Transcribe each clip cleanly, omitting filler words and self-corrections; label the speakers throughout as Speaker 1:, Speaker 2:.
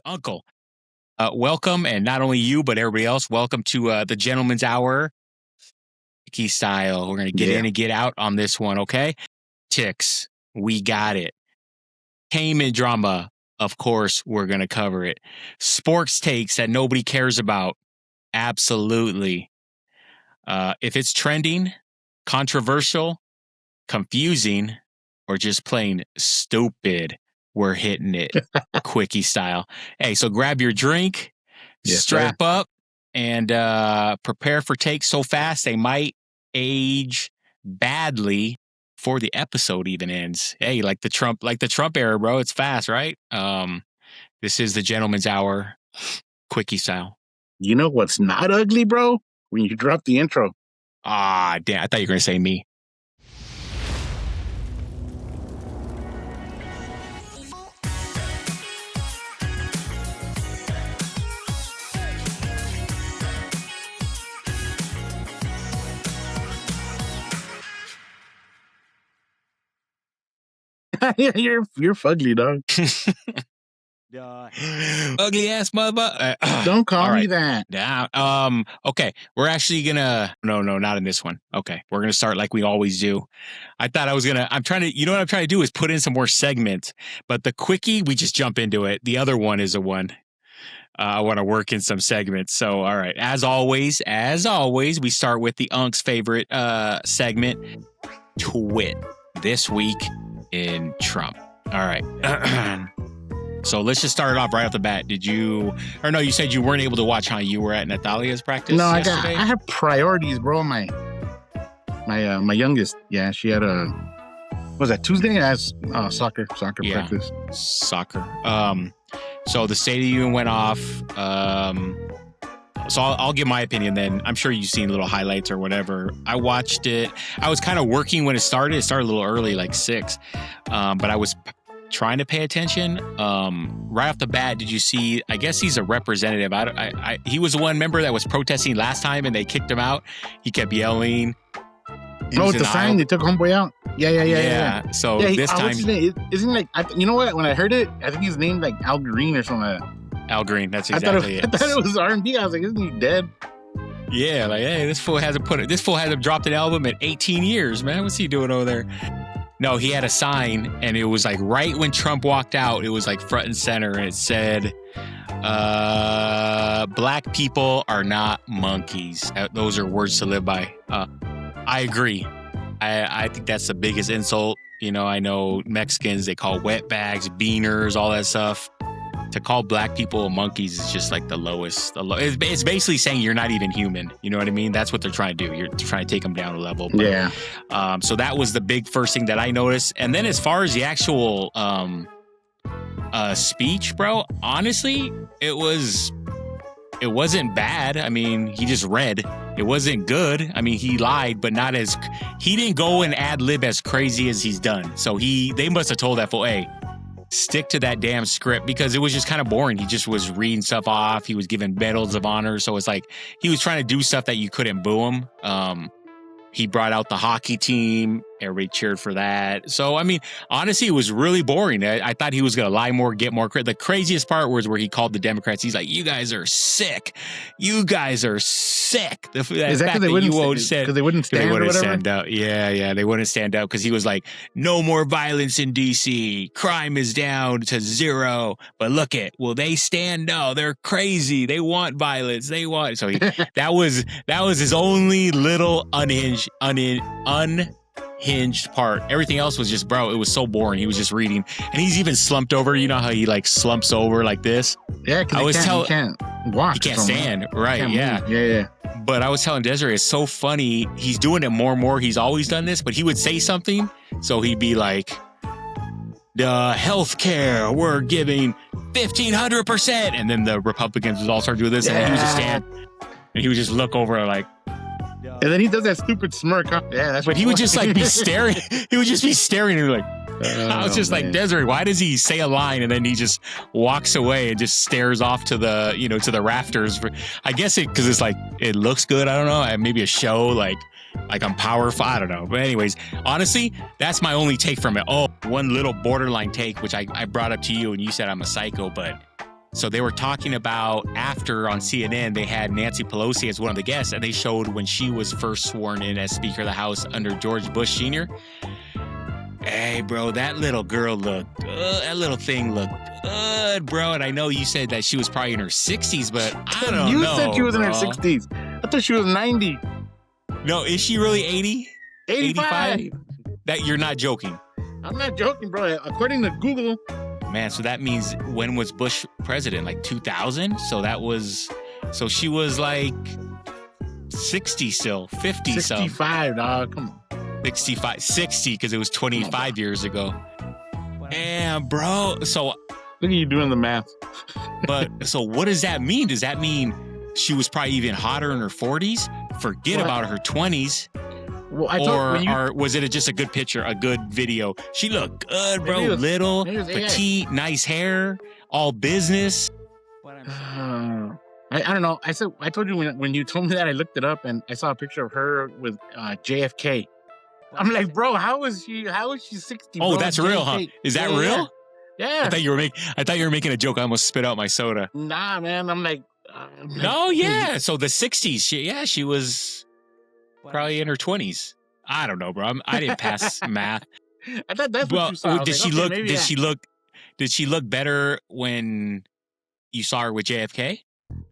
Speaker 1: Uncle. Welcome, and not only you, but everybody else, welcome to the Gentleman's Hour. Key style. We're going to get in and get out on this one, okay? Ticks, we got it. Entertainment drama, of course, we're going to cover it. Sports takes that nobody cares about, absolutely. If it's trending, controversial, confusing, or just plain stupid, we're hitting it quickie style. Hey, so grab your drink, strap up, and prepare for takes so fast they might age badly before the episode even ends. Hey, like the Trump era, bro. It's fast, right? This is the Gentleman's Hour, quickie style.
Speaker 2: You know what's not ugly, bro? When you drop the intro.
Speaker 1: Ah, damn! I thought you were gonna say me.
Speaker 2: you're fugly, dog.
Speaker 1: Ugly ass mother.
Speaker 2: Don't call me that.
Speaker 1: Now, okay, we're actually gonna. No, not in this one. Okay, we're gonna start like we always do. I'm trying to. You know what I'm trying to do is put in some more segments, but the quickie we just jump into it. The other one is a one. I want to work in some segments. So, all right, as always, we start with the Unk's favorite segment, Twit. This week in Trump. All right. So let's just start it off right off the bat. You said you weren't able to watch, huh? You were at Natalia's practice yesterday?
Speaker 2: I have priorities, bro. My youngest, she had was that Tuesday? As soccer practice.
Speaker 1: Soccer. So the State of the Union went off. So I'll give my opinion then. I'm sure you've seen little highlights or whatever. I watched it. I was kind of working when it started. It started a little early, like 6. But I was trying to pay attention. Right off the bat, did you see? I guess he's a representative. He was the one member that was protesting last time, and they kicked him out. He kept yelling.
Speaker 2: With the sign, they took homeboy out. Yeah.
Speaker 1: So this time,
Speaker 2: isn't like you know what? When I heard it, I think he's named like Al Green or something like that.
Speaker 1: Al Green, that's exactly it.
Speaker 2: I thought it was R&B. I was like, isn't he dead?
Speaker 1: Yeah, like, hey, this fool hasn't dropped an album in 18 years, man. What's he doing over there? No, he had a sign, and it was like right when Trump walked out, it was like front and center, and it said, black people are not monkeys. Those are words to live by. I agree. I think that's the biggest insult. You know, I know Mexicans, they call wetbags, beaners, all that stuff. To call black people monkeys is just like the lowest. It's basically saying you're not even human. You know what I mean? That's what they're trying to do. You're trying to take them down a level. But, so that was the big first thing that I noticed. And then as far as the actual speech, bro, honestly, it wasn't bad. I mean, he just read. It wasn't good. I mean, he lied, but he didn't go and ad lib as crazy as he's done. So they must have told that fool, hey, stick to that damn script, because it was just kind of boring. He just was reading stuff off. He was giving medals of honor. So it's like he was trying to do stuff that you couldn't boo him. He brought out the hockey team. Everybody cheered for that. So, I mean, honestly, it was really boring. I thought he was going to lie more, get more credit. The craziest part was where he called the Democrats. He's like, you guys are sick. You guys are sick.
Speaker 2: Is that because they wouldn't stand
Speaker 1: up? Yeah. They wouldn't stand up because he was like, no more violence in D.C. Crime is down to 0. But look will they stand? No, they're crazy. They want violence. So that was his only little unhinged part. Everything else was just, bro, it was so boring. He was just reading, and he's even slumped over. You know how he like slumps over like this?
Speaker 2: Yeah, because he can't walk.
Speaker 1: He can't stand. Right?
Speaker 2: Can't
Speaker 1: yeah.
Speaker 2: Move. Yeah.
Speaker 1: But I was telling Desiree, it's so funny. He's doing it more and more. He's always done this, but he would say something, so he'd be like, the healthcare, we're giving 1,500%, and then the Republicans would all start doing this, and he would just stand, and he would just look over like.
Speaker 2: And then he does that stupid smirk. Huh? Yeah, that's.
Speaker 1: But he would just like be staring. He would just be staring and like. I was just like, Desiree, why does he say a line and then he just walks away and just stares off to the rafters? I guess because it's like it looks good. I don't know. Maybe a show like I'm powerful. I don't know. But anyways, honestly, that's my only take from it. Oh, one little borderline take, which I brought up to you and you said I'm a psycho, but So they were talking about after on CNN, they had Nancy Pelosi as one of the guests, and they showed when she was first sworn in as Speaker of the House under George Bush Sr. Hey, bro, that little girl looked good. That little thing looked good, bro. And I know you said that she was probably in her 60s, but I don't know.
Speaker 2: You said she was in her 60s. I thought she was 90.
Speaker 1: No, is she really 80?
Speaker 2: 85?
Speaker 1: That you're not joking.
Speaker 2: I'm not joking, bro. According to Google.
Speaker 1: Man, so that means when was Bush president? Like 2000? So she was like 60 still, 50
Speaker 2: 65, dog. Come on.
Speaker 1: 60 because it was 25 years ago. Damn, bro. So
Speaker 2: look at you doing the math.
Speaker 1: But so what does that mean? Does that mean she was probably even hotter in her 40s? Forget about her 20s. Well, or was it just a good picture, a good video? She looked good, bro. Little, petite, nice hair, all business.
Speaker 2: I don't know. I told you when you told me that, I looked it up and I saw a picture of her with JFK. I'm like, bro, how is she 60?
Speaker 1: Oh,
Speaker 2: bro?
Speaker 1: that's real, huh? Is that real?
Speaker 2: Yeah.
Speaker 1: I thought you were making a joke. I almost spit out my soda.
Speaker 2: Nah, man. I'm like,
Speaker 1: no, yeah. So the 60s, she was probably in her 20s. I don't know, bro. I didn't pass math.
Speaker 2: I thought that's what you saw.
Speaker 1: Did she look better when you saw her with JFK?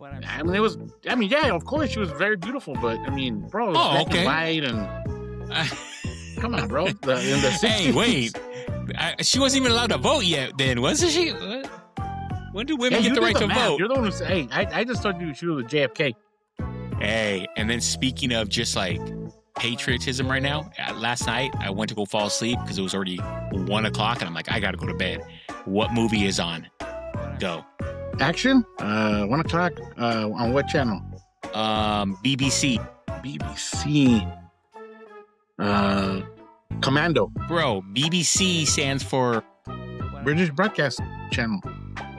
Speaker 2: Yeah, of course she was very beautiful, but I mean, bro, black and white and come on, bro. In the 60s.
Speaker 1: Hey, wait. She wasn't even allowed to vote yet then, wasn't she? When do women get the right to vote?
Speaker 2: You're the one who said, hey, I just told you she was with JFK.
Speaker 1: Hey, and then speaking of just like patriotism right now, last night I went to go fall asleep because it was already 1 o'clock and I'm like, I gotta go to bed. What movie is on? Go.
Speaker 2: Action? 1 o'clock? On what channel?
Speaker 1: BBC.
Speaker 2: Commando.
Speaker 1: Bro, BBC stands for
Speaker 2: British Broadcast Channel.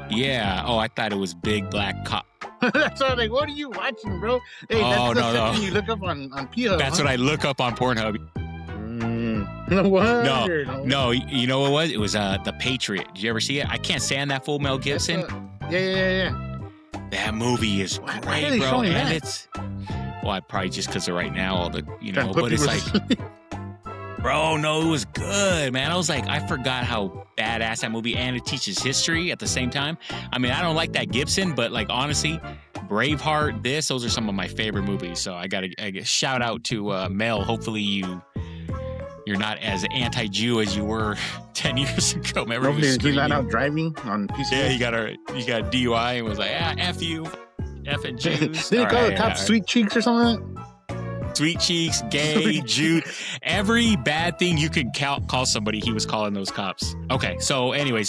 Speaker 1: Yeah. Oh, I thought it was Big Black Cop.
Speaker 2: That's what I'm like, what are you watching, bro? Hey, that's something you look up on Pornhub.
Speaker 1: That's what I look up on Pornhub.
Speaker 2: What?
Speaker 1: No, you know what it was? It was The Patriot. Did you ever see it? I can't stand that full Mel Gibson.
Speaker 2: Yeah.
Speaker 1: That movie is great, bro. And it's probably just because of right now, all the but it's like bro, no, it was good, man. I was like, I forgot how badass that movie, and it teaches history at the same time. I mean, I don't like that Gibson, but like honestly, Braveheart, those are some of my favorite movies. So I gotta shout out to Mel. Hopefully you're not as anti-Jew as you were 10 years ago. Remember,
Speaker 2: he's not out driving on PCS.
Speaker 1: Yeah, he got a DUI and was like, F you, F and Jews.
Speaker 2: Did he call the cops sweet cheeks or something?
Speaker 1: Sweet cheeks, gay, Jew, every bad thing you could call somebody, he was calling those cops. Okay, so anyway,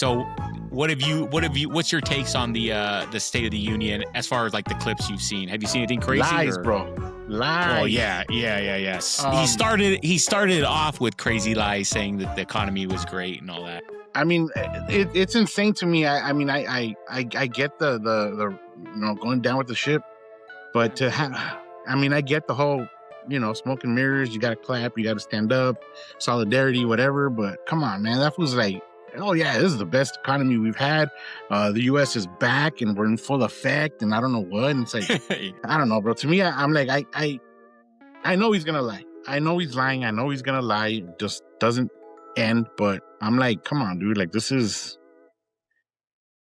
Speaker 1: what's your takes on the State of the Union as far as like the clips you've seen? Have you seen anything crazy?
Speaker 2: Lies, bro. Lies.
Speaker 1: Oh yeah. He started off with crazy lies saying that the economy was great and all that.
Speaker 2: I mean, it's insane to me. I get the going down with the ship, but I get the whole smoke and mirrors. You got to clap. You got to stand up. Solidarity, whatever. But come on, man. That was like, oh yeah, this is the best economy we've had. The U.S. is back and we're in full effect. And I don't know what. And it's like, I don't know, bro. To me, I'm like, I know he's gonna lie. I know he's lying. I know he's gonna lie. It just doesn't end. But I'm like, come on, dude. Like this is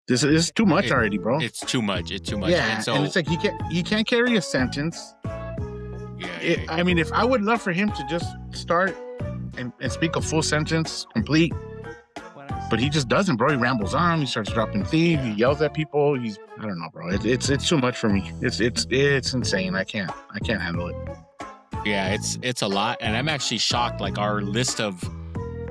Speaker 2: too much already, bro.
Speaker 1: It's too much. It's too much.
Speaker 2: Yeah, and it's like he can't carry a sentence. I mean, if I would love for him to just start and speak a full sentence, complete, but he just doesn't, bro. He rambles on. He starts dropping things. He yells at people. I don't know, bro. It's too much for me. It's insane. I can't handle it.
Speaker 1: Yeah, it's a lot, and I'm actually shocked. Like our list of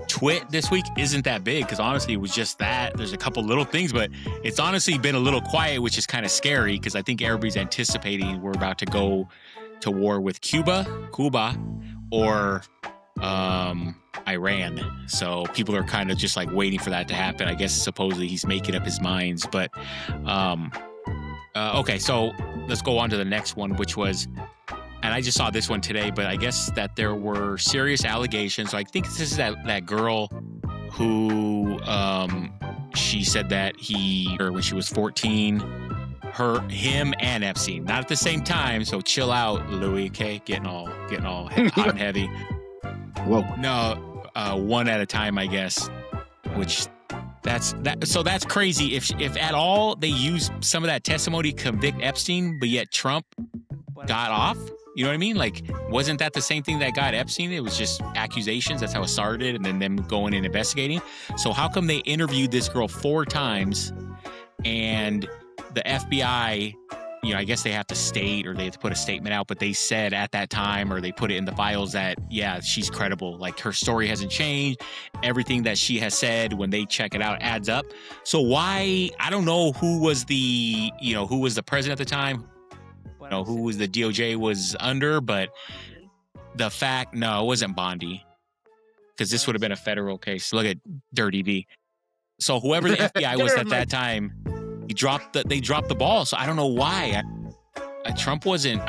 Speaker 1: twit this week isn't that big because honestly, it was just that. There's a couple little things, but it's honestly been a little quiet, which is kind of scary because I think everybody's anticipating we're about to go to war with Cuba, or Iran. So people are kind of just like waiting for that to happen. I guess supposedly he's making up his minds. But okay, so let's go on to the next one, which was, and I just saw this one today, but I guess that there were serious allegations. So I think this is that girl who she said that when she was 14, him and Epstein, not at the same time. So chill out, Louis. Okay, getting all hot and heavy.
Speaker 2: Whoa.
Speaker 1: No, one at a time, I guess. Which so that's crazy. If at all they use some of that testimony to convict Epstein, but yet Trump got off. You know what I mean? Like, wasn't that the same thing that got Epstein? It was just accusations. That's how it started, and then them going and investigating. So how come they interviewed this girl 4 times, and the FBI, I guess they have to state, or they have to put a statement out, but they said at that time, or they put it in the files that, yeah, she's credible. Like, her story hasn't changed. Everything that she has said, when they check it out, adds up. So why, I don't know who was the president at the time, who was the DOJ was under, but the fact, no, it wasn't Bondi, because this would have been a federal case. Look at Dirty D. So whoever the FBI was at that time, they dropped the ball. So I don't know why. Trump wasn't.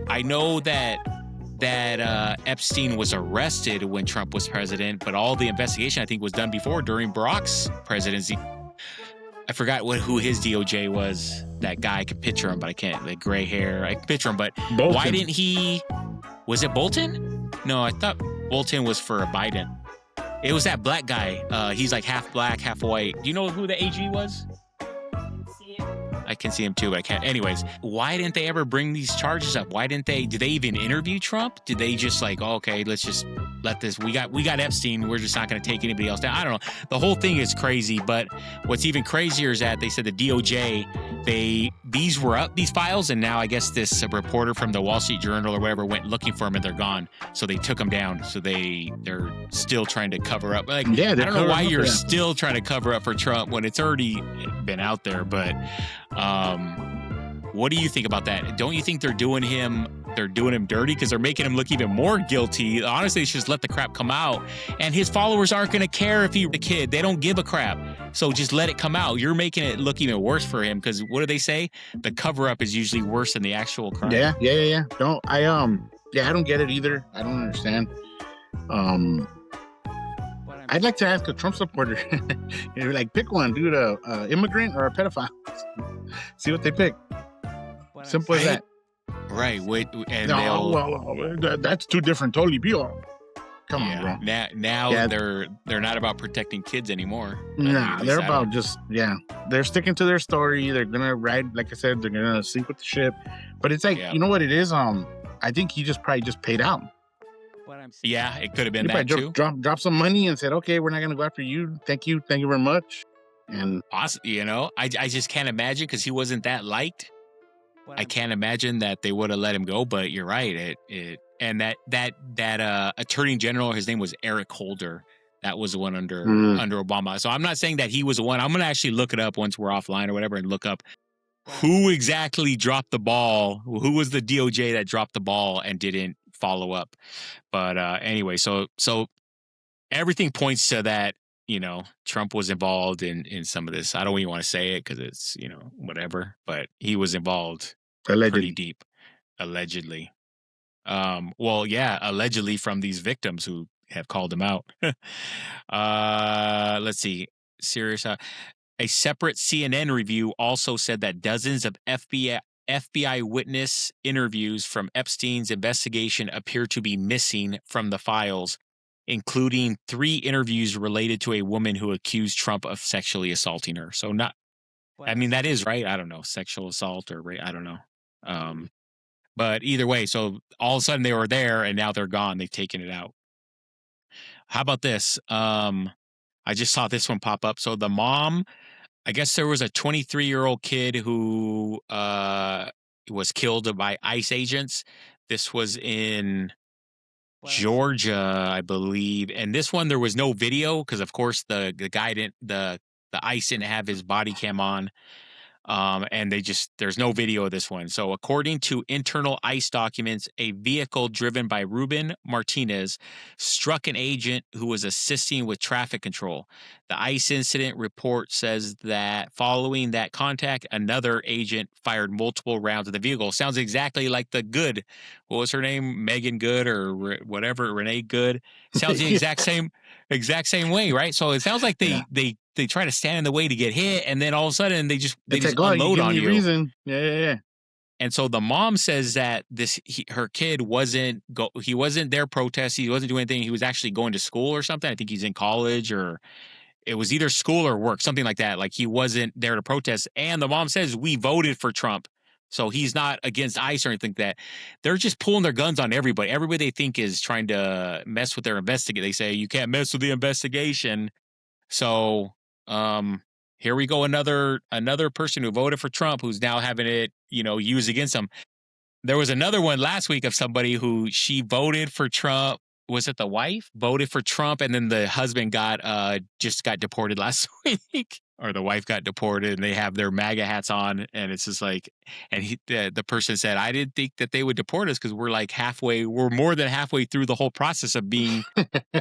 Speaker 1: I know that Epstein was arrested when Trump was president, but all the investigation, I think, was done before, during Barack's presidency. I forgot who his DOJ was. That guy, I could picture him, but I can't. Like, gray hair, I can picture him. But
Speaker 2: Bolton.
Speaker 1: Why didn't he? Was it Bolton? No, I thought Bolton was for Biden. It was that black guy. He's like half black, half white. Do you know who the AG was? I can see him too, but I can't. Anyways, why didn't they ever bring these charges up? Did they even interview Trump? Did they just like, okay, let's just let this, we got Epstein, we're just not going to take anybody else down? I don't know. The whole thing is crazy, but what's even crazier is that they said the DOJ, these were up, these files, and now I guess this reporter from the Wall Street Journal or whatever went looking for them, and they're gone. So they took them down. So they're still trying to cover up. Like, yeah, I don't know why you're still trying to cover up for Trump when it's already been out there, but what do you think about that? Don't you think they're doing him dirty, because they're making him look even more guilty? Honestly, they should just let the crap come out, and his followers aren't going to care if he's a kid. They don't give a crap. So just let it come out. You're making it look even worse for him, because what do they say? The cover up is usually worse than the actual crime.
Speaker 2: Yeah. I don't get it either. I don't understand. I'd like to ask a Trump supporter, like, pick one, dude, a immigrant or a pedophile. See what they pick. Simple as that.
Speaker 1: Right. Wait. And
Speaker 2: that's two different totally people. Come on, bro.
Speaker 1: Now they're not about protecting kids anymore.
Speaker 2: Nah, they're about they're sticking to their story. They're gonna ride, like I said, they're gonna sink with the ship. But it's like, you know what it is? I think he probably just paid out.
Speaker 1: Yeah, it could have been that too.
Speaker 2: Drop some money and said, okay, we're not gonna go after you. Thank you very much. And
Speaker 1: I just can't imagine, because he wasn't that liked. I can't imagine that they would have let him go. But you're right. And that attorney general, his name was Eric Holder. That was the one under Obama. So I'm not saying that he was the one. I'm gonna actually look it up once we're offline or whatever, and look up who exactly dropped the ball. Who was the DOJ that dropped the ball and didn't follow up? But anyway, so everything points to that. Trump was involved in some of this. I don't even want to say it, because it's, whatever, but he was involved pretty deep, allegedly. Allegedly from these victims who have called him out. Let's see. Serious. A separate CNN review also said that dozens of FBI witness interviews from Epstein's investigation appear to be missing from the files, including 3 interviews related to a woman who accused Trump of sexually assaulting her. So that is right. I don't know, sexual assault or rape. I don't know. But either way, so all of a sudden they were there and now they're gone. They've taken it out. How about this? I just saw this one pop up. So the mom, I guess there was a 23-year-old kid who was killed by ICE agents. This was in Georgia, I believe. And this one, there was no video, because of course the guy the ICE didn't have his body cam on. And there's no video of this one. So according to internal ICE documents, a vehicle driven by Ruben Martinez struck an agent who was assisting with traffic control. The ICE incident report says that following that contact, another agent fired multiple rounds at the vehicle. Sounds exactly like the Good. What was her name? Megan Good or whatever, Renee Good. Sounds the exact same way, right? So it sounds like they try to stand in the way to get hit, and then all of a sudden they just unload on you.
Speaker 2: Reason. Yeah.
Speaker 1: And so the mom says that her kid wasn't there protesting. He wasn't doing anything. He was actually going to school or something. I think he's in college, or it was either school or work, something like that. Like he wasn't there to protest. And the mom says, we voted for Trump. So he's not against ICE or anything like that. They're just pulling their guns on everybody. Everybody they think is trying to mess with their investigation. They say, you can't mess with the investigation. So here we go, another person who voted for Trump who's now having it, used against them. There was another one last week of somebody who she voted for Trump. Was it the wife? Voted for Trump, and then the husband just got deported last week, or the wife got deported, and they have their MAGA hats on, and it's just like, and the person said, I didn't think that they would deport us because we're more than halfway through the whole process of being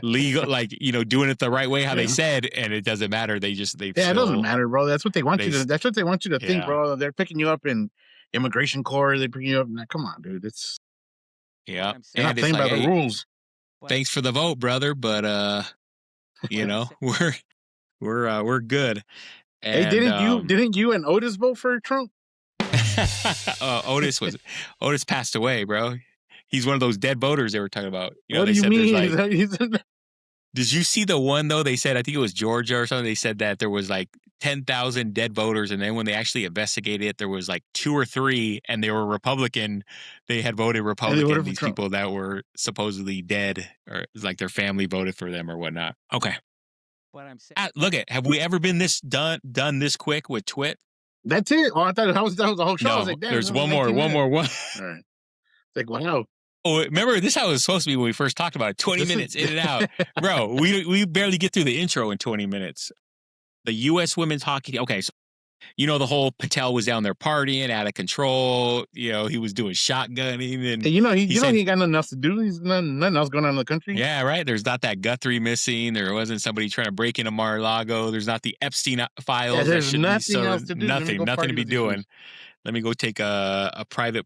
Speaker 1: legal, like, doing it the right way, how they said, and it doesn't matter. It doesn't
Speaker 2: matter, bro. That's what they want you to think, bro. They're picking you up in immigration court. They're picking you up. Now, come on, dude.
Speaker 1: They're
Speaker 2: not playing by the rules.
Speaker 1: Thanks for the vote, brother, but we're good. And,
Speaker 2: hey, didn't you and Otis vote for Trump?
Speaker 1: Otis passed away, bro. He's one of those dead voters they were talking about.
Speaker 2: What do you mean?
Speaker 1: Did you see the one though? They said, I think it was Georgia or something. They said that there was like 10,000 dead voters, and then when they actually investigated it, there was like 2 or 3, and they were Republican. They had voted Republican. These people that were supposedly dead, or like their family voted for them or whatnot. Okay. What I'm saying. Look have we ever been done this quick with Twit?
Speaker 2: That's it. Oh, I thought that was the whole show.
Speaker 1: No,
Speaker 2: I was like,
Speaker 1: there's one more.
Speaker 2: All right. Like, wow.
Speaker 1: Oh, remember, this is how it was supposed to be when we first talked about it. 20 minutes in and out. Bro, we barely get through the intro in 20 minutes. The U.S. women's hockey team. Okay, so the whole Patel was down there partying, out of control. He was doing shotgunning. And
Speaker 2: he ain't got nothing else to do. He's nothing else going on in the country.
Speaker 1: Yeah, right. There's not that Guthrie missing. There wasn't somebody trying to break into Mar-a-Lago. There's not the Epstein files.
Speaker 2: Yeah, there's nothing else to do.
Speaker 1: Nothing to be doing. Let me go take a private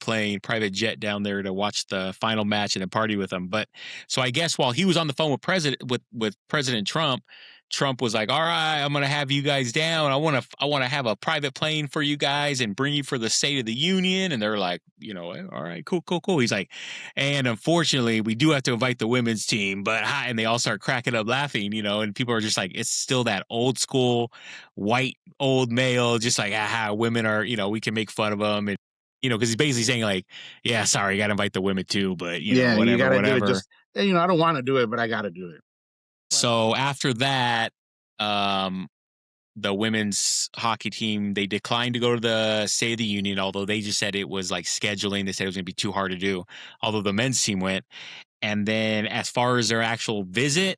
Speaker 1: jet down there to watch the final match and then party with them. But so I guess while he was on the phone with President Trump, Trump was like, all right, I'm going to have you guys down. I want to have a private plane for you guys and bring you for the State of the Union. And they're like, all right, cool. He's like, and unfortunately, we do have to invite the women's team. But and they all start cracking up laughing, and people are just like, it's still that old school white old male, just like, women are, we can make fun of them. And, because he's basically saying like, yeah, sorry, you got to invite the women too. But, whatever,
Speaker 2: you gotta
Speaker 1: whatever.
Speaker 2: Do it just, I don't want to do it, but I got to do it.
Speaker 1: So after that, the women's hockey team, they declined to go to the State of the Union, although they just said it was like scheduling. They said it was going to be too hard to do, although the men's team went. And then as far as their actual visit,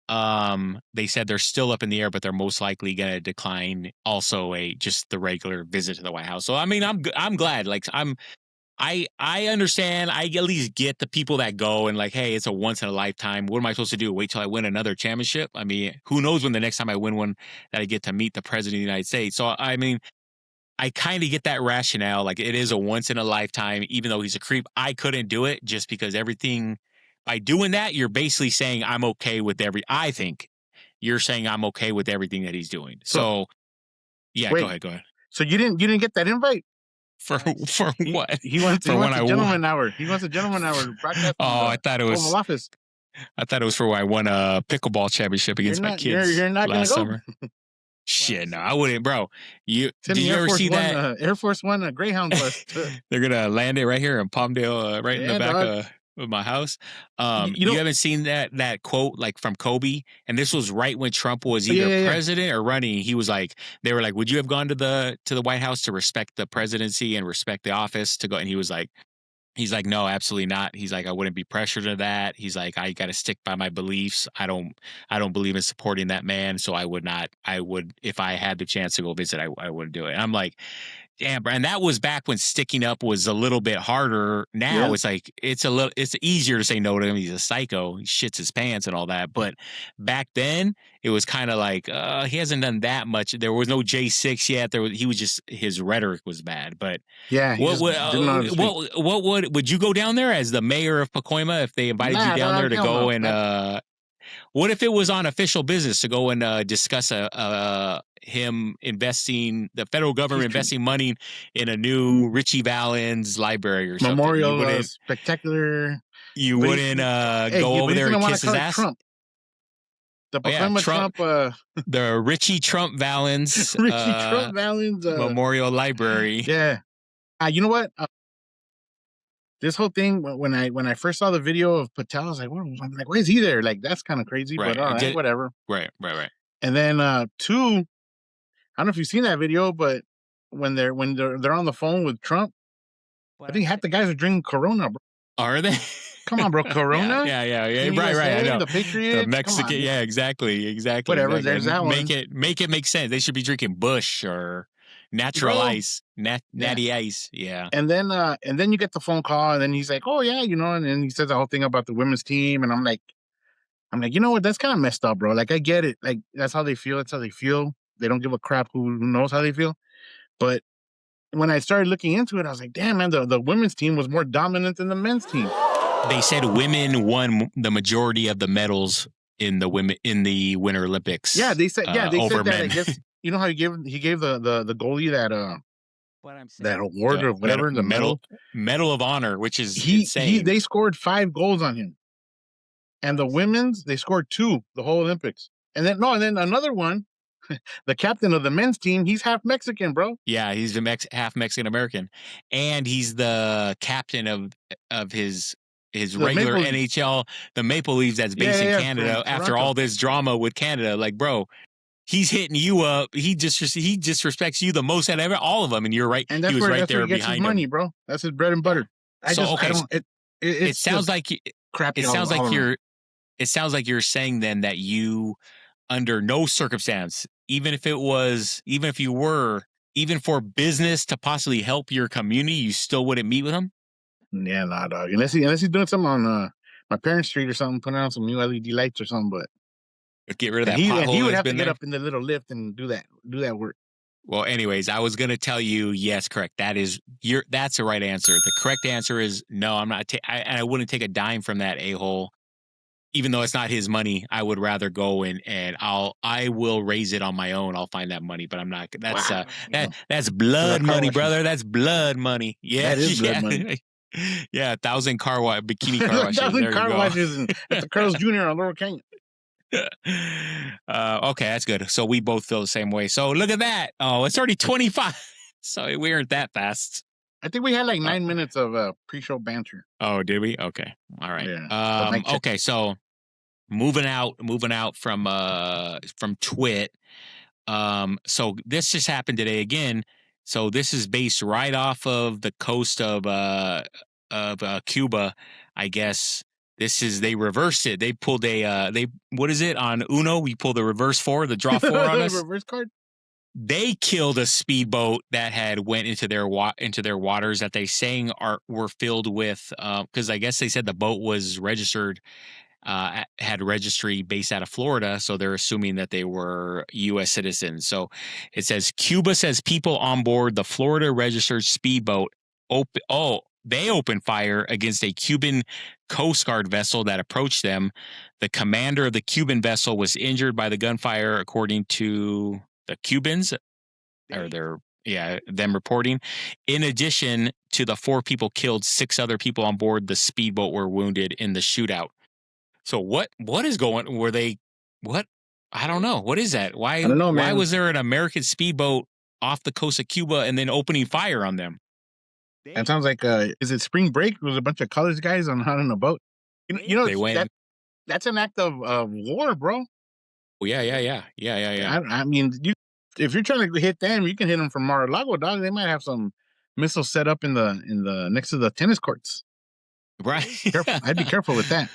Speaker 1: they said they're still up in the air, but they're most likely going to decline also just the regular visit to the White House. So, I mean, I'm glad. Like, I understand. I at least get the people that go and like, hey, it's a once in a lifetime. What am I supposed to do? Wait till I win another championship? I mean, who knows when the next time I win one that I get to meet the president of the United States. So, I mean, I kind of get that rationale. Like, it is a once in a lifetime, even though he's a creep. I couldn't do it just because by doing that, you're basically saying I'm okay with I think you're saying I'm okay with everything that he's doing. So yeah,
Speaker 2: wait,
Speaker 1: go ahead.
Speaker 2: So you didn't get that invite?
Speaker 1: For what?
Speaker 2: He wants a gentleman hour. He wants a gentleman hour broadcast.
Speaker 1: I thought it was
Speaker 2: Oval Office.
Speaker 1: I thought it was for when I won a pickleball championship against my kids
Speaker 2: you're not
Speaker 1: last
Speaker 2: gonna go?
Speaker 1: Summer. Shit, no, I wouldn't, bro. Did you
Speaker 2: ever
Speaker 1: see that?
Speaker 2: Air Force One, a Greyhound bus.
Speaker 1: They're gonna land it right here in Palmdale, right in the back of my house. You haven't seen that quote like from Kobe, and this was right when Trump was either president or running. He was like, they were like, would you have gone to the White House to respect the presidency and respect the office to go? And he was like, He's like, no, absolutely not. He's like, I wouldn't be pressured to that. He's like, I got to stick by my beliefs. I don't believe in supporting that man. So I would not, I would, if I had the chance to go visit, I wouldn't do it. And I'm like, damn, bro. And that was back when sticking up was a little bit harder. Now it's like, it's easier to say no to him. He's a psycho. He shits his pants and all that. But back then it was kind of like, he hasn't done that much. There was no J6 yet. He was just, his rhetoric was bad. But
Speaker 2: yeah, he just didn't know how to speak.
Speaker 1: what would you go down there as the mayor of Pacoima if they invited you down there to go and what if it was on official business to go and discuss him investing, the federal government investing money in a new Richie Valens library or something?
Speaker 2: Memorial spectacular.
Speaker 1: You wouldn't go over there and kiss his ass?
Speaker 2: Trump. The Pacoima Trump,
Speaker 1: the Richie Trump Valens
Speaker 2: Trump Valens
Speaker 1: Memorial Library.
Speaker 2: Yeah. You know what? This whole thing, when I first saw the video of Patel, I was like, I'm like, why is he there? Like, that's kind of crazy, right. But all right, whatever.
Speaker 1: Right.
Speaker 2: And then two, I don't know if you've seen that video, but when they're on the phone with Trump, I think half the guys are drinking Corona, bro.
Speaker 1: Are they?
Speaker 2: Come on, bro, Corona.
Speaker 1: Yeah. Right. I know.
Speaker 2: The Patriots,
Speaker 1: the Mexican. Yeah, exactly.
Speaker 2: Whatever. There's that
Speaker 1: make
Speaker 2: one.
Speaker 1: Make it make sense. They should be drinking Bush or natural ice, natty ice. Yeah.
Speaker 2: And then you get the phone call, and then he's like, "Oh yeah, and then he says the whole thing about the women's team, and I'm like, you know what? That's kind of messed up, bro. Like, I get it. Like, that's how they feel. That's how they feel. They don't give a crap who knows how they feel. But when I started looking into it, I was like, damn, man, the women's team was more dominant than the men's team.
Speaker 1: They said women won the majority of the medals in the Winter Olympics.
Speaker 2: Yeah, they said. Yeah, they said that.
Speaker 1: Men.
Speaker 2: I guess you know how he gave the goalie that award or whatever, the
Speaker 1: medal of honor, which is insane.
Speaker 2: They scored 5 goals on him, and the women's they scored 2 the whole Olympics, and then another one. The captain of the men's team, he's half Mexican, bro.
Speaker 1: Yeah, he's half Mexican American, and he's the captain of his regular NHL, the Maple Leafs, that's based in Canada. After all this drama with Canada, like, bro, he's hitting you up. He disrespects you the most out of all of them, and you're right.
Speaker 2: And that's
Speaker 1: he was
Speaker 2: where,
Speaker 1: right
Speaker 2: that's
Speaker 1: there
Speaker 2: where he gets
Speaker 1: behind
Speaker 2: his money,
Speaker 1: him.
Speaker 2: bro. That's his bread and butter.
Speaker 1: It sounds like
Speaker 2: crap.
Speaker 1: It sounds like you're saying then that you, under no circumstance, even if for business to possibly help your community, you still wouldn't meet with him?
Speaker 2: Yeah, nah, dog. Unless he's doing something on my parents' street or something, putting on some new LED lights or something. But
Speaker 1: get rid of that pothole.
Speaker 2: He would have to get up in the little lift and do that work.
Speaker 1: Well, anyways, I was gonna tell you, yes, correct. That's the right answer. The correct answer is no. I'm not. I wouldn't take a dime from that a-hole. Even though it's not his money, I would rather go and I will raise it on my own. I'll find that money, but I'm not. That's that's blood money, brother. That's blood money. Yeah,
Speaker 2: that is blood money.
Speaker 1: Yeah, 1,000 bikini car washes.
Speaker 2: 1,000 car washes at the Carl's Jr. on Laurel Canyon.
Speaker 1: Okay, that's good. So we both feel the same way. So look at that. Oh, it's already 25. So we aren't that fast.
Speaker 2: I think we had like 9 minutes of pre-show banter.
Speaker 1: Oh, did we? Okay. All right.
Speaker 2: Yeah.
Speaker 1: Okay, so moving out from Twit. So this just happened today again. So this is based right off of the coast of Cuba, I guess. They reversed it. They pulled what is it on Uno? We pulled the reverse 4, the draw 4 on us.
Speaker 2: Reverse card.
Speaker 1: They killed a speedboat that had went into their waters that they saying were filled with because I guess they said the boat was registered, had registry based out of Florida, so they're assuming that they were U.S. citizens. So it says Cuba says people on board the Florida registered speedboat they opened fire against a Cuban Coast Guard vessel that approached them. The commander of the Cuban vessel was injured by the gunfire, according to the Cubans, or them reporting. In addition to the 4 people killed, 6 other people on board the speedboat were wounded in the shootout. So what is going? Were they what? I don't know. What is that? Why?
Speaker 2: I don't know, man.
Speaker 1: Why was there an American speedboat off the coast of Cuba and then opening fire on them?
Speaker 2: That sounds like is it spring break? It was a bunch of college guys on a boat. You know that's an act of war, bro.
Speaker 1: Oh, yeah.
Speaker 2: I mean, if you're trying to hit them, you can hit them from Mar-a-Lago, dog. They might have some missiles set up in the next to the tennis courts.
Speaker 1: Right.
Speaker 2: Careful. I'd be careful with that.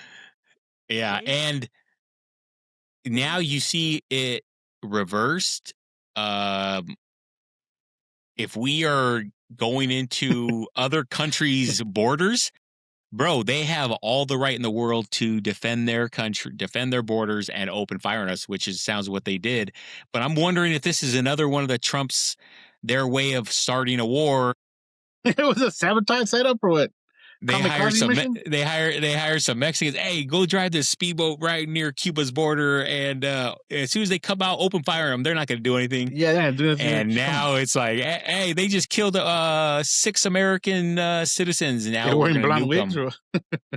Speaker 1: Yeah, and now you see it reversed. If we are going into other countries' borders, bro, they have all the right in the world to defend their country, defend their borders, and open fire on us, which sounds what they did. But I'm wondering if this is another one of the Trump's, their way of starting a war.
Speaker 2: It was a sabotage setup or what?
Speaker 1: They hire
Speaker 2: Kamikaze
Speaker 1: some.
Speaker 2: mission?
Speaker 1: They hire some Mexicans. Hey, go drive this speedboat right near Cuba's border, and as soon as they come out, open fire on them. They're not going to do anything.
Speaker 2: Yeah,
Speaker 1: And now it's like, hey, they just killed 6 American citizens, and now we're going to nuke them.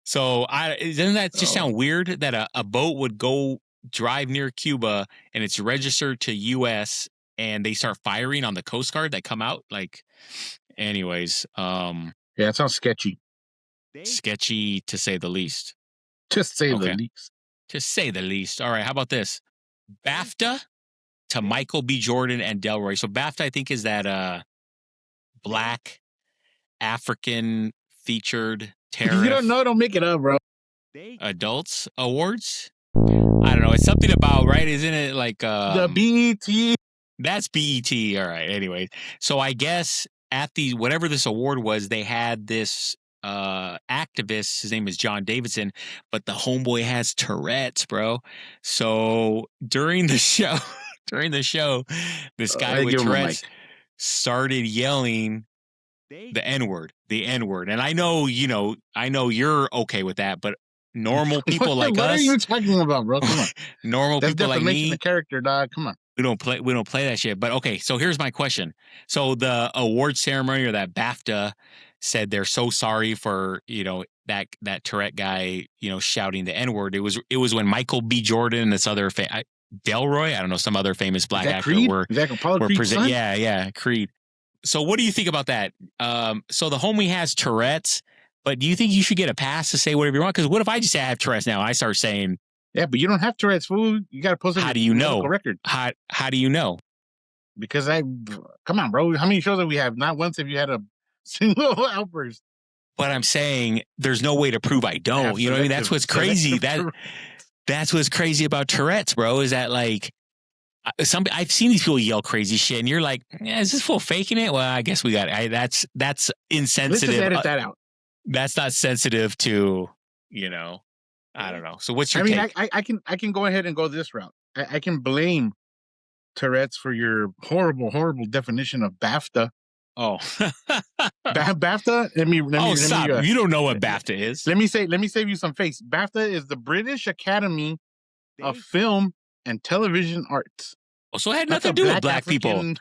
Speaker 1: So doesn't that just sound weird that a boat would go drive near Cuba and it's registered to U.S. and they start firing on the Coast Guard that come out? Like, anyways,
Speaker 2: yeah, it sounds sketchy.
Speaker 1: Sketchy to say the least.
Speaker 2: Just say the least.
Speaker 1: To say the least. All right, how about this? BAFTA to Michael B. Jordan and Delroy. So BAFTA, I think, is that Black African featured tariff.
Speaker 2: You don't know, don't make it up, bro.
Speaker 1: Adults awards? I don't know. It's something about, right? Isn't it like
Speaker 2: the BET?
Speaker 1: That's BET. All right. Anyway, so I guess at the whatever this award was, they had this activist. His name is John Davidson, but the homeboy has Tourette's, bro. So during the show, this guy with Tourette's started yelling the N-word, and I know you're okay with that, but normal people like us.
Speaker 2: What are you talking about, bro? Come on.
Speaker 1: Normal
Speaker 2: That's
Speaker 1: people like me.
Speaker 2: The character, dog. Come on.
Speaker 1: We don't play that shit. But okay, so here's my question. So the award ceremony, or that BAFTA, said they're so sorry for, that Tourette guy, shouting the N-word. It was when Michael B. Jordan and this other Delroy, I don't know, some other famous black actor
Speaker 2: Creed?
Speaker 1: were
Speaker 2: present.
Speaker 1: Yeah, Creed. So what do you think about that? So the homie has Tourette's, but do you think you should get a pass to say whatever you want? Because what if I just say I have Tourette's now and I start saying,
Speaker 2: yeah, but you don't have Tourette's, fool. You got to post it.
Speaker 1: How do you know?
Speaker 2: Record.
Speaker 1: How do you know?
Speaker 2: Because come on, bro. How many shows have we have? Not once have you had a single outburst.
Speaker 1: But I'm saying there's no way to prove I don't. You know what I mean? That's what's crazy. That's what's crazy about Tourette's, bro. Is that like I've seen these people yell crazy shit, and you're like, is this fool faking it? Well, I guess we got that's insensitive.
Speaker 2: Let's just edit that out.
Speaker 1: That's not sensitive to, I don't know. So what's your take?
Speaker 2: I can go ahead and go this route. I can blame Tourette's for your horrible definition of BAFTA.
Speaker 1: Oh,
Speaker 2: BAFTA. Let me
Speaker 1: stop! You don't know what BAFTA is.
Speaker 2: Let me save you some face. BAFTA is the British Academy of Film and Television Arts.
Speaker 1: Oh, so it had nothing to do with black people.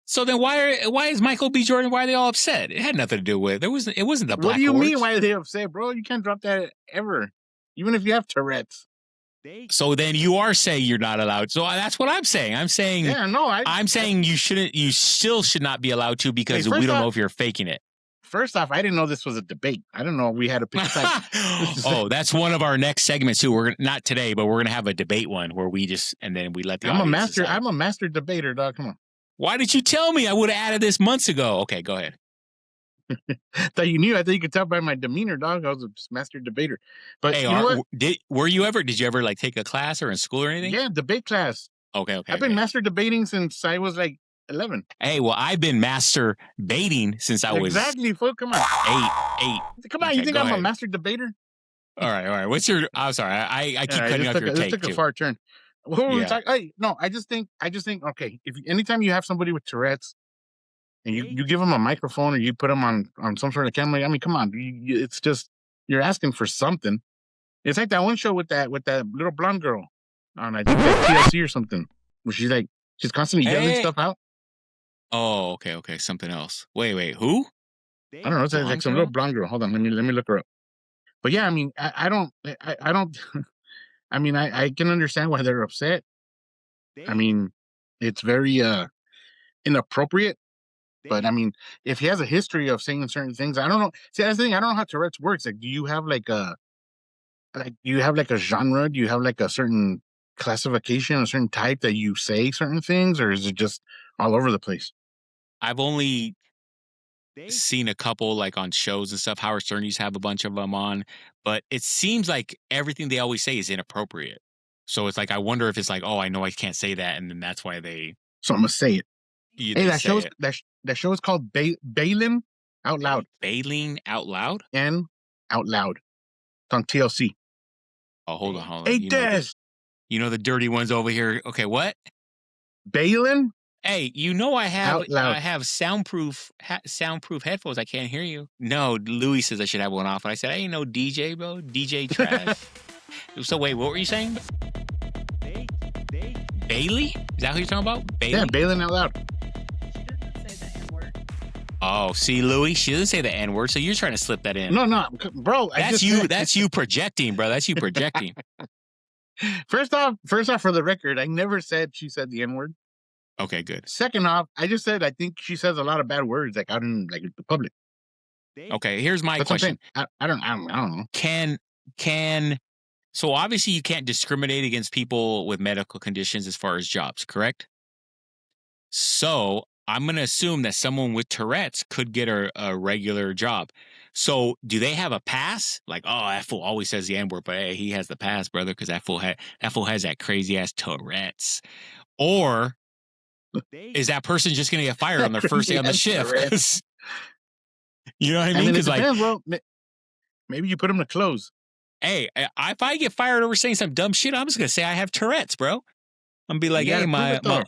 Speaker 1: So then why is Michael B. Jordan? Why are they all upset? It had nothing to do with it. It wasn't the black.
Speaker 2: What do you mean? Why are they upset, bro? You can't drop that ever, even if you have Tourette's.
Speaker 1: So then you are saying you're not allowed. So that's what I'm saying. I'm saying, I'm saying you shouldn't. You still should not be allowed to, because we don't know if you're faking it.
Speaker 2: First off, I didn't know this was a debate. I didn't know we had to pick a side.
Speaker 1: Oh, that's one of our next segments too. We're not today, but we're gonna have a debate one where we just and then we let the.
Speaker 2: I'm a master debater, dog. Come on.
Speaker 1: Why did you tell me? I would have added this months ago. Okay, go ahead.
Speaker 2: Thought you knew. I thought you could tell by my demeanor, dog. I was a master debater. But
Speaker 1: hey, did you ever like take a class or in school or anything?
Speaker 2: Yeah, debate class.
Speaker 1: Okay.
Speaker 2: I've been master debating since I was like 11.
Speaker 1: Hey, well, I've been master baiting since I was
Speaker 2: exactly. Fool, come on,
Speaker 1: 8.
Speaker 2: Come on, you think I'm a master debater?
Speaker 1: All right. What's your? I'm sorry, I keep cutting off your take.
Speaker 2: This took a far turn. What were we talking? Hey, no, I just think. Okay, anytime you have somebody with Tourette's, and you give them a microphone or you put them on some sort of camera, I mean, come on, it's just you're asking for something. It's like that one show with that little blonde girl on I think that TLC or something, where she's constantly yelling stuff out.
Speaker 1: Oh, okay, something else. Wait, who?
Speaker 2: I don't know. It's like some little blonde girl. Hold on, let me look her up. But yeah, I mean, I don't. I mean, I can understand why they're upset. I mean, it's very inappropriate. But I mean, if he has a history of saying certain things, I don't know. See, that's the thing. I don't know how Tourette's works. Like, do you have like a genre? Do you have like a certain classification, a certain type that you say certain things, or is it just all over the place?
Speaker 1: I've only seen a couple like on shows and stuff. Howard Stern used to have a bunch of them on, but it seems like everything they always say is inappropriate. So it's like I wonder if it's like, oh, I know I can't say that, and then that's why
Speaker 2: So I'm gonna say it. Hey,
Speaker 1: they
Speaker 2: that
Speaker 1: say
Speaker 2: show's
Speaker 1: it.
Speaker 2: that show is called Bailin' Out Loud.
Speaker 1: Bailing out loud
Speaker 2: and Out Loud. It's on TLC.
Speaker 1: Oh, hold on.
Speaker 2: Hey,
Speaker 1: You know the dirty ones over here. Okay, what?
Speaker 2: Balin?
Speaker 1: Hey, I have soundproof headphones. I can't hear you. No, Louis says I should have one off. And I said I ain't no DJ, bro. DJ trash. So wait, what were you saying? Bailey? Is that who you're talking about? Bailey?
Speaker 2: Yeah, Balin' Out Loud.
Speaker 3: She doesn't say the N-word.
Speaker 1: Oh, see, Louis, she doesn't say the N-word, so you're trying to slip that in.
Speaker 2: No, bro.
Speaker 1: That's you. That's you projecting, bro. That's you projecting.
Speaker 2: First off, for the record, I never said she said the N-word.
Speaker 1: Okay, good.
Speaker 2: Second off, I just said I think she says a lot of bad words, like out in like the public.
Speaker 1: Okay, here's my question.
Speaker 2: I don't know.
Speaker 1: So obviously you can't discriminate against people with medical conditions as far as jobs, correct? So I'm going to assume that someone with Tourette's could get a regular job. So do they have a pass? Like, oh, that fool always says the N-word, but hey, he has the pass, brother, because that fool has that crazy ass Tourette's. Or is that person just going to get fired on their first day on the shift? You know what I mean?
Speaker 2: Because maybe you put them to close.
Speaker 1: Hey, if I get fired over saying some dumb shit, I'm just gonna say I have Tourette's, bro. I'm gonna be like, hey, I'm gonna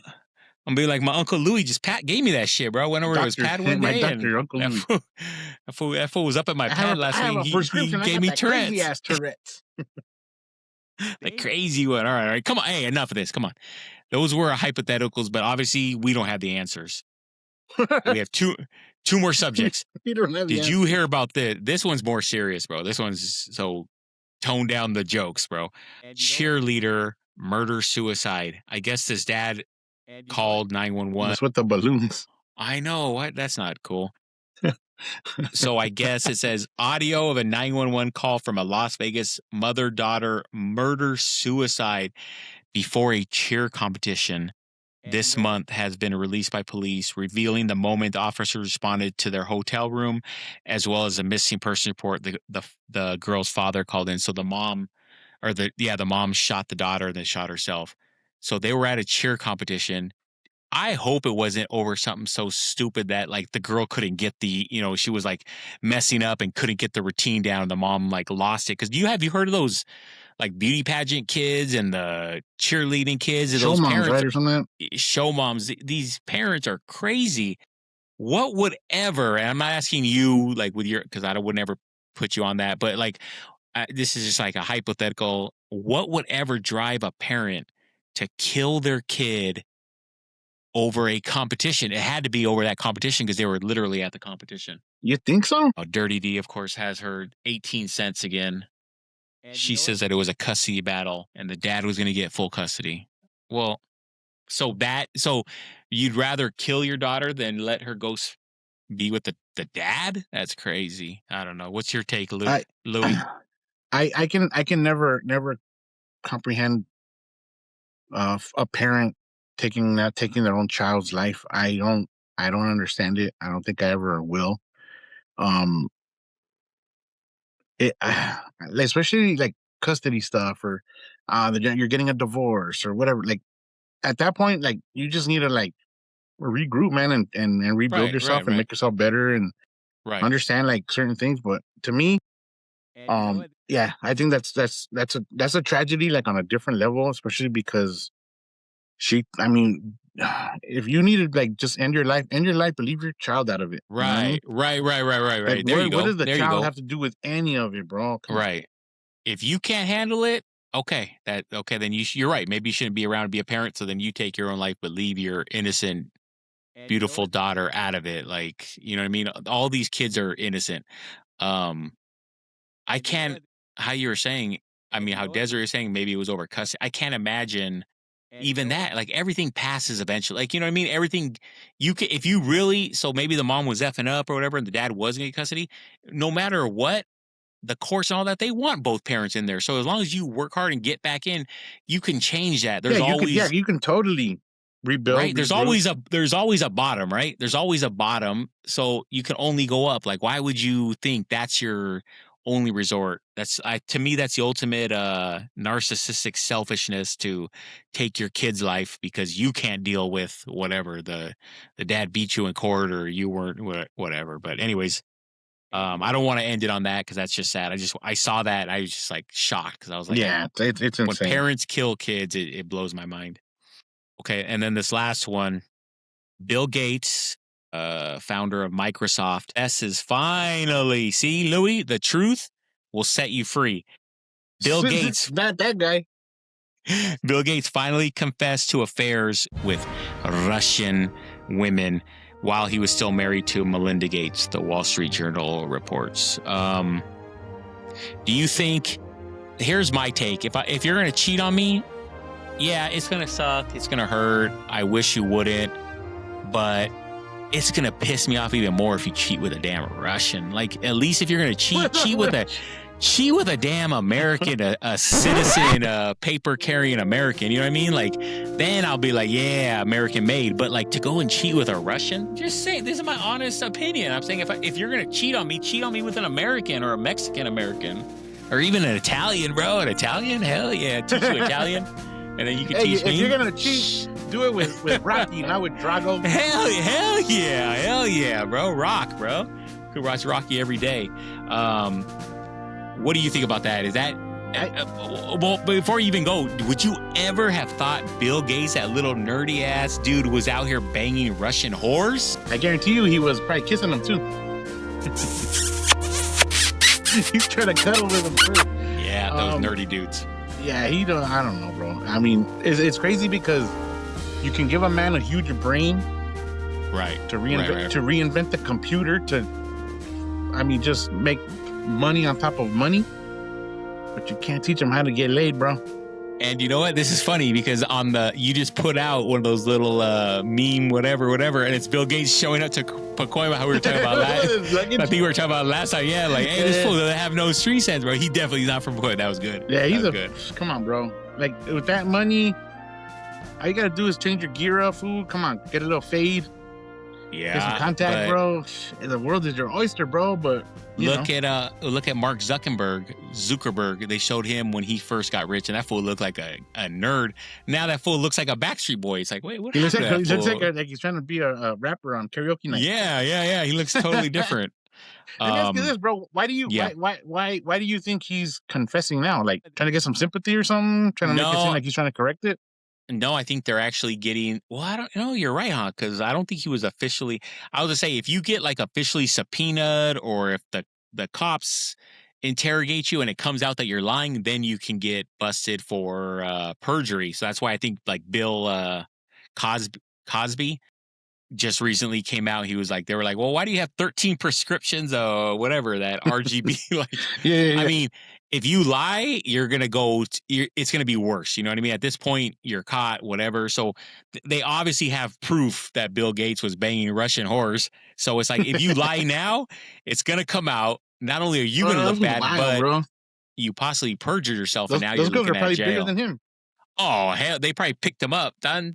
Speaker 1: be like, my Uncle Louis just gave me that shit, bro. I went over to his pad one day, that fool was up at my pad last week. He gave me Tourette's.
Speaker 2: Crazy ass Tourette's.
Speaker 1: The crazy one. All right. Come on. Hey, enough of this. Come on. Those were hypotheticals, but obviously we don't have the answers. We have two more subjects. Did you hear about this one's more serious, bro? This one's so tone down the jokes, bro. Cheerleader murder suicide. I guess this dad called 911.
Speaker 2: That's with the balloons.
Speaker 1: I know. What? That's not cool. So I guess it says audio of a 911 call from a Las Vegas mother-daughter murder suicide before a cheer competition this month has been released by police, revealing the moment the officers responded to their hotel room, as well as a missing person report. The girl's father called in. So the mom shot the daughter and then shot herself. So they were at a cheer competition. I hope it wasn't over something so stupid that like the girl couldn't get she was like messing up and couldn't get the routine down. And the mom like lost it. Cause have you heard of those like beauty pageant kids and the cheerleading kids?
Speaker 2: Show
Speaker 1: those
Speaker 2: moms,
Speaker 1: parents,
Speaker 2: right, or something?
Speaker 1: Show moms. These parents are crazy. What would ever, and I'm not asking you like cause I would never put you on that, but like this is just like a hypothetical. What would ever drive a parent to kill their kid over a competition? It had to be over that competition because they were literally at the competition.
Speaker 2: You think so?
Speaker 1: Dirty D, of course, has her 18 cents again. She says that it was a custody battle and the dad was going to get full custody. Well, so you'd rather kill your daughter than let her go be with the dad? That's crazy. I don't know. What's your take, Louis?
Speaker 2: I can never comprehend a parent taking their own child's life. I don't understand it. I don't think I ever will. Especially like custody stuff or you're getting a divorce or whatever. Like at that point, like you just need to like regroup, man, and rebuild yourself and make yourself better and understand like certain things. But to me, yeah, I think that's a tragedy like on a different level, especially because if you need to like just end your life, but leave your child out of it.
Speaker 1: Right.
Speaker 2: Like,
Speaker 1: There you go.
Speaker 2: What does the child have to do with any of it, bro?
Speaker 1: Right. If you can't handle it, okay, then you're right. Maybe you shouldn't be around to be a parent. So then you take your own life, but leave your innocent, beautiful daughter out of it. Like, you know what I mean? All these kids are innocent. I can't. How you were saying? I mean, how Desiree is saying maybe it was over custody. I can't imagine. Even that, like everything passes eventually. Like, you know what I mean? Everything you can, if you really, so maybe the mom was effing up or whatever, and the dad was going to get custody. No matter what, the courts and all that, they want both parents in there. So as long as you work hard and get back in, you can change that. There's always,
Speaker 2: you can totally rebuild.
Speaker 1: Right. There's always a bottom, right? There's always a bottom. So you can only go up. Like, why would you think that's your only resort? To me, that's the ultimate narcissistic selfishness, to take your kid's life because you can't deal with whatever the dad beat you in court or you weren't whatever. But anyways, I don't want to end it on that because that's just sad. I saw that and I was just like shocked because I was like,
Speaker 2: yeah, it's insane.
Speaker 1: When parents kill kids, it blows my mind. Okay, and then this last one, Bill Gates, founder of Microsoft, is finally, see, Louis, the truth will set you free. Bill Gates,
Speaker 2: that guy.
Speaker 1: Bill Gates finally confessed to affairs with Russian women while he was still married to Melinda Gates, the Wall Street Journal reports. Do you think? Here's my take: if you're gonna cheat on me, yeah, it's going to suck. It's going to hurt. I wish you wouldn't. But it's going to piss me off even more if you cheat with a damn Russian. Like, at least if you're going to cheat with a damn American, a citizen, a paper-carrying American. You know what I mean? Like, then I'll be like, yeah, American made. But, like, to go and cheat with a Russian? Just say, this is my honest opinion. I'm saying if you're going to cheat on me with an American or a Mexican-American. Or even an Italian, bro. An Italian? Hell yeah. Teach you Italian. And then you can teach me.
Speaker 2: If you're gonna cheat, do it with Rocky, not with Drago.
Speaker 1: Hell yeah, bro. Rock, bro. Could watch Rocky every day. What do you think about that? Is that well? Before you even go, would you ever have thought Bill Gates, that little nerdy ass dude, was out here banging Russian whores?
Speaker 2: I guarantee you, he was probably kissing them too. He's trying to cuddle with them too.
Speaker 1: Yeah, those nerdy dudes.
Speaker 2: Yeah, I don't know, bro. I mean, it's crazy because you can give a man a huge brain,
Speaker 1: right,
Speaker 2: to reinvent the computer just make money on top of money, but you can't teach him how to get laid, bro.
Speaker 1: And you know what? This is funny because you just put out one of those little meme whatever, and it's Bill Gates showing up to Pacoima, how we were talking about last. I think we were talking about last time. Yeah, like, hey, this fool doesn't have no street sense, bro. He definitely is not from Pacoima. That was good.
Speaker 2: Yeah, good. Come on, bro. Like, with that money, all you gotta do is change your gear up, fool. Come on, get a little fade.
Speaker 1: Yeah,
Speaker 2: get some contact, bro. The world is your oyster, bro. But
Speaker 1: look at Mark Zuckerberg. They showed him when he first got rich, and that fool looked like a nerd. Now that fool looks like a Backstreet Boy. It's like, wait, what? He looks
Speaker 2: like he's trying to be a rapper on karaoke night.
Speaker 1: Yeah. He looks totally different.
Speaker 2: Let me ask you this, bro. Why do you think he's confessing now? Like, trying to get some sympathy or something? Trying to make it seem like he's trying to correct it?
Speaker 1: No, I think they're actually getting. Well, I don't know. You're right, huh? Because I don't think he was officially. I was gonna say, if you get like officially subpoenaed, or if the cops interrogate you and it comes out that you're lying, then you can get busted for perjury. So that's why I think like Bill Cosby just recently came out. He was like, they were like, well, why do you have 13 prescriptions or whatever, that RGB? Like, yeah. I mean, if you lie, you're going to go, it's going to be worse. You know what I mean? At this point, you're caught, whatever. So they obviously have proof that Bill Gates was banging Russian whores. So it's like, if you lie now, it's going to come out. Not only are you going to look bad, but you possibly perjured yourself. And now you're looking at jail. Those girls are probably bigger than him. Oh, hell, they probably picked him up. Hey,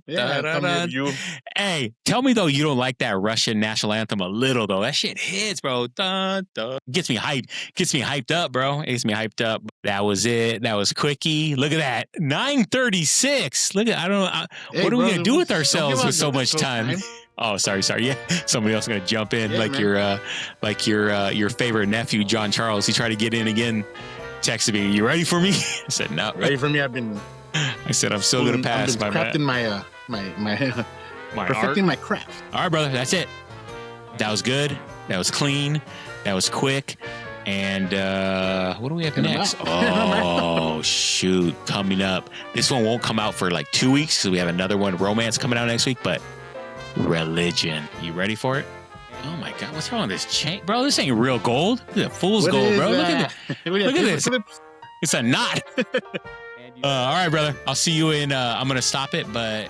Speaker 1: tell me, though, you don't like that Russian national anthem a little, though. That shit hits, bro. Gets me hyped up, bro. It gets me hyped up. That was it. That was quickie. Look at that. 9:36. Look at, what are we going to do with ourselves with so much time? Oh, sorry. Yeah, somebody else going to jump in, your favorite nephew, John Charles. He tried to get in again. Texted me, you ready for me? I said, no.
Speaker 2: Ready for me?
Speaker 1: I said, I'm still going to pass.
Speaker 2: I've been crafting perfecting my craft.
Speaker 1: All right, brother. That's it. That was good. That was clean. That was quick. And what do we have next? Oh, shoot. Coming up. This one won't come out for like 2 weeks because we have another one, romance, coming out next week. But religion. You ready for it? Oh, my God. What's wrong with this chain? Bro, this ain't real gold. This is fool's gold, bro. Look at this. It's a knot. All right, brother. I'll see you in. I'm going to stop it, but